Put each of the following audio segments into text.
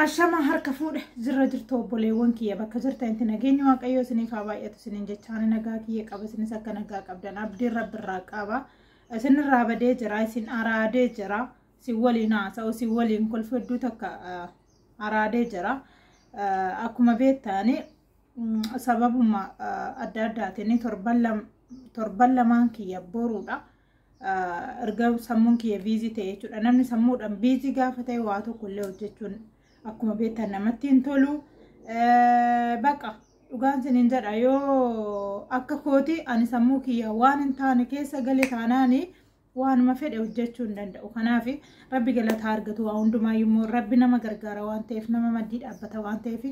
Ashama harka fuudhe jirra jirtu obboleewwan kiyya bakka jirtan itti nageenya waaqayyoo isiniif haa baay'atu isiniin jechaan nagaa kiyya qaba isinis akka nagaa qabdan abdiin rabbirraa qaba isinirraa badee jira isin araadee jira si waliin haasa'u si waliin kolfedduu takka araadee jira akkuma beektaani sababuma adda addaatiin torban lamaan kiyya boruudha erga sammuun kiyya biizii ta'e jechuudha namni sammuudhaan biizii gaafa ta'e waa tokko illee hojjechuun akkuma beektan namatti hin tolu baqa dhugaan siniin jedha yoo akka kooti ani sammuu kiyya waan hin taane keessa gale taanaani waanuma fedhe hojjechuu hin danda'u kanaaf rabbi galataa argatu waa hundumaayyuu immoo rabbi nama gargaara waan ta'eef nama maddii dhaabbata waan ta'eef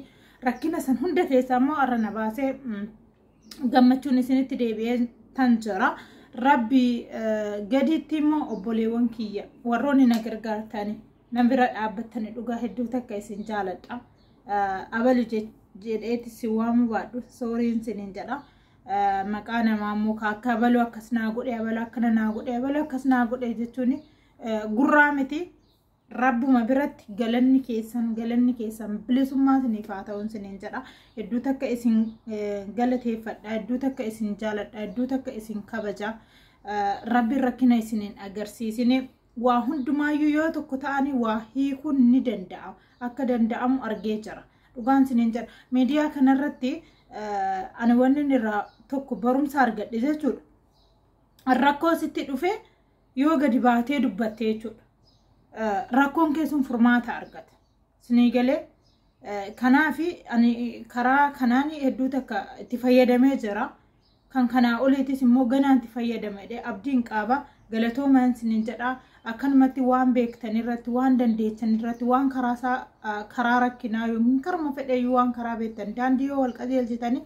rakkina san hunda keessa immoo arra na baasee gammachuun isinitti deebi'ee tan jira rabbi gadiitti immoo obboleewwan kiyya warroonni na gargaartani nan bira dhaabbatanii dhugaa hedduu takka isin jaaladha abalu jedheeti si waamu baadhu sooriin siniin jedha maqaa namaa immoo akka abalu akkas naa godhe abalu akkana naa godhe abalu akkas naa godhe jechuun gurraa miti rabbuma biratti galanni keessan bilisummaa isiniif haa ta'uun siniin jedha hedduu takka isin galateeffadha hedduu takka isin jaaladha hedduu takka isin kabaja rabbi rakkina isiniin agarsiisine waa hundumaayyuu yoo tokko ta'anii waa hiikuun ni danda'a akka danda'amu argee jira dhugaan siniin jedha miidiyaa kanarratti ani wanni irraa tokko barumsa argadhe jechuudha rakkoo sitti dhufe yoo gadi baatee dubbatte jechuudha rakkoon keessan furmaata argata sinii galee kanaafi ani karaa kanaan hedduu takka itti fayyadamee jira kan kanaa oliitis immoo ganaan itti fayyadamee abdiin qaba galatoomaan siniin jedha akkanumatti waan beektan irratti waan dandeechan irratti waan karaa rakkinaa yookiin karma fedheeyyuu waan karaa beektan daandii yoo wal qajeelchitanii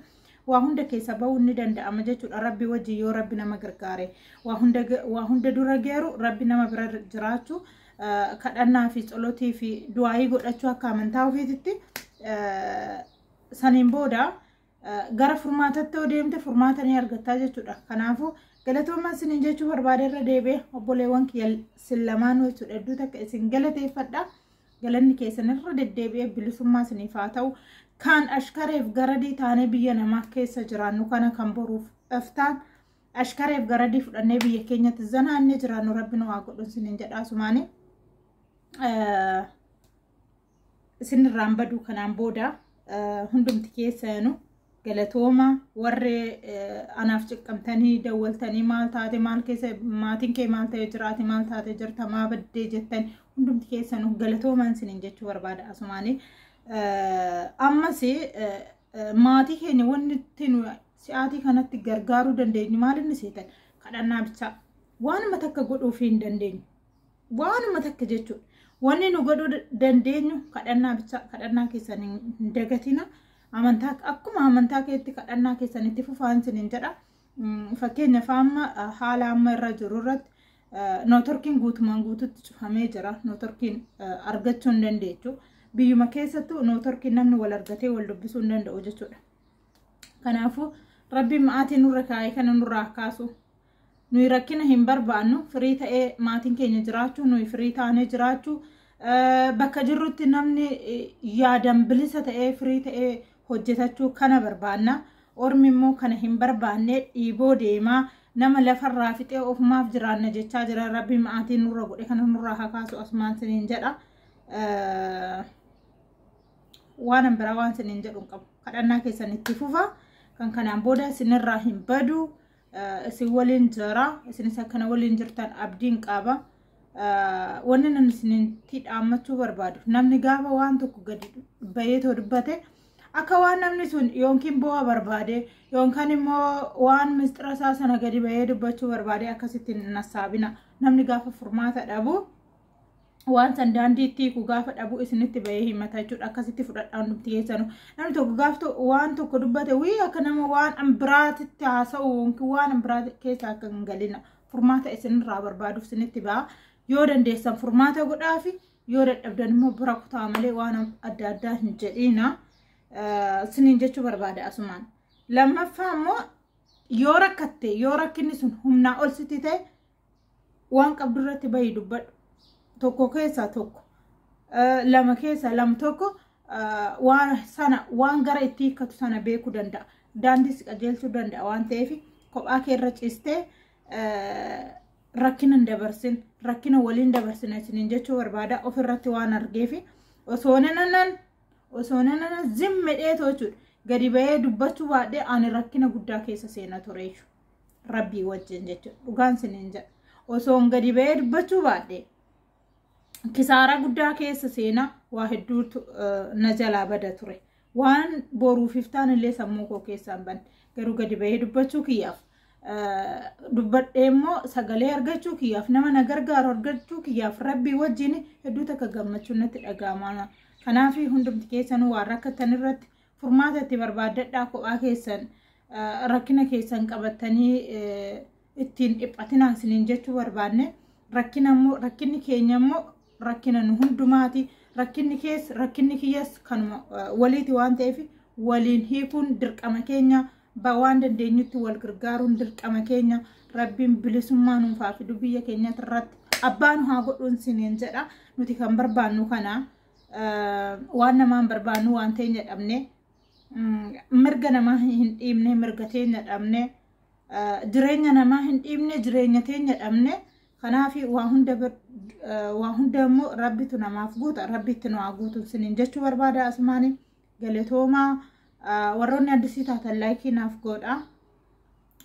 waa hunda keessa ba'uun ni danda'ama jechuudha rabbi wajjin yoo rabbi nama gargaare waa hunda dura geeru rabbi nama bira jiraachuu kadhannaa fi tsolotii fi du'aayii godhachuu akka amantaa ofiitti saniin booda gara furmaatatti yoo deemte furmaata ni argattaa jechuudha kanaafuu galatoomaa isiniin jechuu barbaade irra deebi'ee obboleewwan kiyya sin lamaan jechuudha hedduu takka isin galateeffadha galanni keessan irra deddeebi'ee bilisummaa isiniif haa ta'u kan ashkareef garadii taanee biyya namaa keessa jiraannu kana kan boruuf dhaftaan ashkareef garadii fudhannee biyya keenyatti zanaannee jiraannu rabbi nu haa godhu isiniin jedhaa sumaanii isinirraan baduu kanaan booda hundumti keessanu galatooma warre anaaf ciqqamtanii dawwaltanii maal taate maal keessa maatiin kee maal ta'e jiraate maal taate jirta maa baddee jettan hundumti keessanu galatoomaan isiniin jechuu barbaada asumaanii ammas maatii keenya wanni itti si'aatii kanatti gargaaruu dandeenyu maal inni seetan kadhannaa bichaa waanuma takka godhuuf hin dandeenyu waanuma takka jechuudha wanni nu godhuu dandeenyu kadhannaa bichaa kadhannaa keessan hin dagatina amantaa akkuma amantaa keetti kadhannaa keessan itti fufaan siniin jedha fakkeenyaaf amma haala amma irra jiru irratti nootorkiin guutumaan guututti cufamee jira nootorkiin argachuu hin dandeechu biyyuma keessattuu nootorkiin namni wal argatee wal dubbisuu hin danda'u jechuudha kanaafuu rabbi maatii nurra kaa'ee kana nurraa kaasu nuyi rakkina hin barbaannu firii ta'ee maatiin keenya jiraachuu nuyi firii taanee jiraachuu bakka jirrutti namni yaadan bilisa ta'ee firii ta'ee hojjetachuu kana barbaanna ormi immoo kana hin barbaanne dhiiboo deemaa nama lafarraa fixee ofumaaf jiraanna jechaa jira rabbi maatii nurra godhe kana nurraa haa kaasu asumaan siniin jedha waan biraa waan siniin jedhu qabu kadhannaa keessan itti fufa kan kanaan booda isinirraa hin badu isin waliin jira isinis akkana waliin jirtan abdiin qaba wanni nan isinitti dhaammachuu barbaadu namni gaafa waan tokko gadi bayeetoo dubbate akka waan namni sun yookiin bu'aa barbaade yookaan immoo waan mistira isaa sana gadi bayee dubbachuu barbaade akkasitti nassaabina namni gaafa furmaata dhabu waan san daandiitti ku gaafa dhabu isinitti bayee himata jechuudha akkasitti fudhadhaan dubti keessanu namni tokko gaaftu waan tokko dubbate wii akka nama waan ambiraatitti haasa'u yookiin waan ambiraati keessa akka hin galina furmaata isinirraa barbaaduuf isinitti ba'a yoo dandeessan furmaata godhaafi yoo dadhabdan immoo bira kutaa malee waan adda addaa hin jedhiina siniin jechuu barbaada asumaan lammaffaa immoo yoo rakkatte yoo rakkinni sun humnaa ol sitti ta'e waan qabdu irratti bayii dubbadhu tokko keessaa tokko lama keessa lam tokko waan gara itti hiikkatu sana beekuu danda'a. Daandii qajeelchuu danda'a waan ta'eef kophaa kee irra ciistee rakkina hin dabarsin, rakkina waliin dabarsin isiniin jechuu barbaada. Ofirratti waan argeef osoo nanan zimmedhee jechuudha. Gadi ba'ee dubbachuu baadhee ani rakkina guddaa keessa seena ture jechuudha. Rabbii wajjin jechuudha. Dhugaan isiniin jedha. Osoo gadi ba'ee dubbachuu baadhee kisaaraa guddaa keessa seena waa hedduutu na jalaa bada ture. Waan boruuf iftaan illee sammuu koo keessaan banne. Garuu gadi ba'ee dubbachuu kiyyaaf dubbadhee immoo sagalee argachuu kiyyaaf nama na gargaaru argachuu kiyyaaf Rabbii wajjin hedduu takka gammachuun natti dhaga'ama. Kanaaf hundumti keessanuu waan rakkatan irratti furmaata itti barbaadadhaa. Kophaa keessan rakkina keessan qabatanii ittiin dhiphatinaa isiniin jechuu barbaanne. Rakkinni keenya immoo rakkina nu hundumaati. Rakkinni kiyyas kanuma waliiti waan ta'eef waliin hiikuun dirqama keenya. Waan dandeenyutti wal gargaaruun dirqama keenya. Rabbiin bilisummaa nuufaa fidu biyya keenyatti irratti abbaan haa godhuun isiniin jedha. Nuti kan barbaannu kana waan namaan barbaannu waan teenya dhabne mirga namaa hin dhiibne mirga teenya dhabne jireenya namaa hin dhiibne jireenya teenya dhabne. Kanaaf waa hunda immoo Rabbitu namaaf guuta. Rabbitti nu haa guutu isiniin jechuu barbaada. Asumaanii galatoomaa. Warroonni addisii taatan laayikii naaf godha,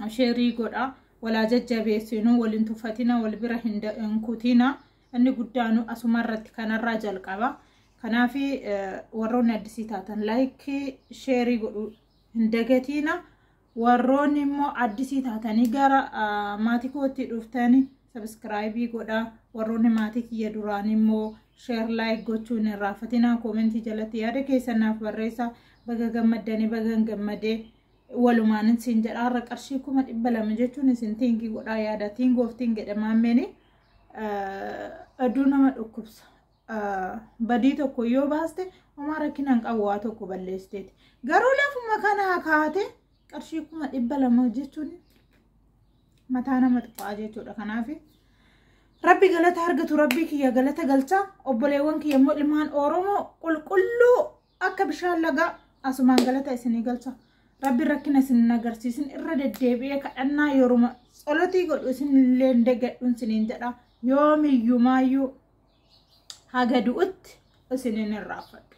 sheerii godha, walaa jajjabeessinu, waliin tuffatina, wal bira hin kutina. Inni guddaanu asuma irratti kanarraa jalqaba. Kanaaf warroonni addisii taatan laayikii sheerii godhu hin dagatina. Warroonni immoo addisii taatanii gara maatii kootti dhuftanii subscribe godha. Warroonni maatii kiyya duraan immoo share like gochuun hin raafatina. Koomentii jalatti yaada keessanaaf barreessa. Baga gammadanii baga gammadee walumaan isin jedha. Har'a qarshii 200 jechuun isin tiingii godhaa yaada tiingooftiin jedhamaameni aduu nama dhukkubsa. Badii tokko yoo baaste homaa rakkinaan qabu waa tokko balleessiteeti. Garuu lafuma kanaa kaate qarshii 200 jechuun mataa nama xiqqaa jechuudha. Kanaaf Rabbi galata argatu, Rabbi kiyya galata galcha. Obboleewwan kiyya immoo ilmaan Oromoo qulqulluu akka bishaan lagaa asumaan galata isinii galcha. Rabbi rakkina isin agarsiisin irra deddeebi'ee kadhannaa yeruma tsolotii godhu isinillee deeggadhuun isiniin jedha. Yoomiyyumaayyuu haga du'utti isiniin irraafadhu.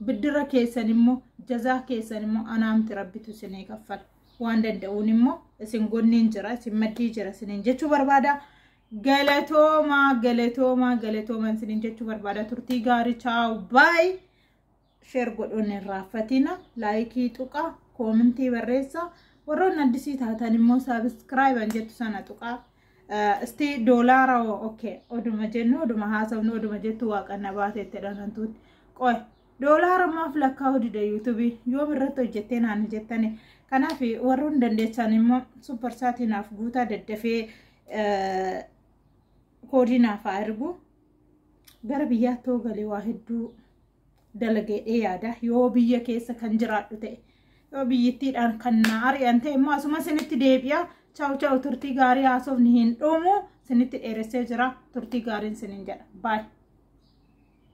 Biddira keessan immoo jazaa keessan immoo anaamti Rabbitu isinii kaffala. Waan danda'uun immoo isin gonniin jira, isin maddii jira isiniin jechuu barbaada. Galatoomaa isiniin jechuu barbaada. Turtii gaarii chaaw baay. Share godhuun hin raafatina. Laayikii tuqaa, koomentii barreessa. Warroonni addisii taatan immoo subscribe jettu sana tuqaa. Isti doolaara oduma jennu oduma haasawnu oduma jettu waaqanna baateetti dhanantuutti. Qoy doolaara maaf lakkaa'uu dida YouTube yoom irratti hojjettee naan jettani. Kanaaf warroonni dandeessan immoo super saatinaaf guutaa daddafee koodinaaf ergu gara biyyaatti galee waa hedduu dalagee yaada. Yoo biyya keessa kan jiraadhu ta'e yoo biyyittiidhaan kan na ari'an ta'e immoo asuma isinitti deebi'a. Chaaw turtii gaarii haasofni hin dhumu isinitti dheeressee jira. Turtii gaariin isiniin jedha. Bye.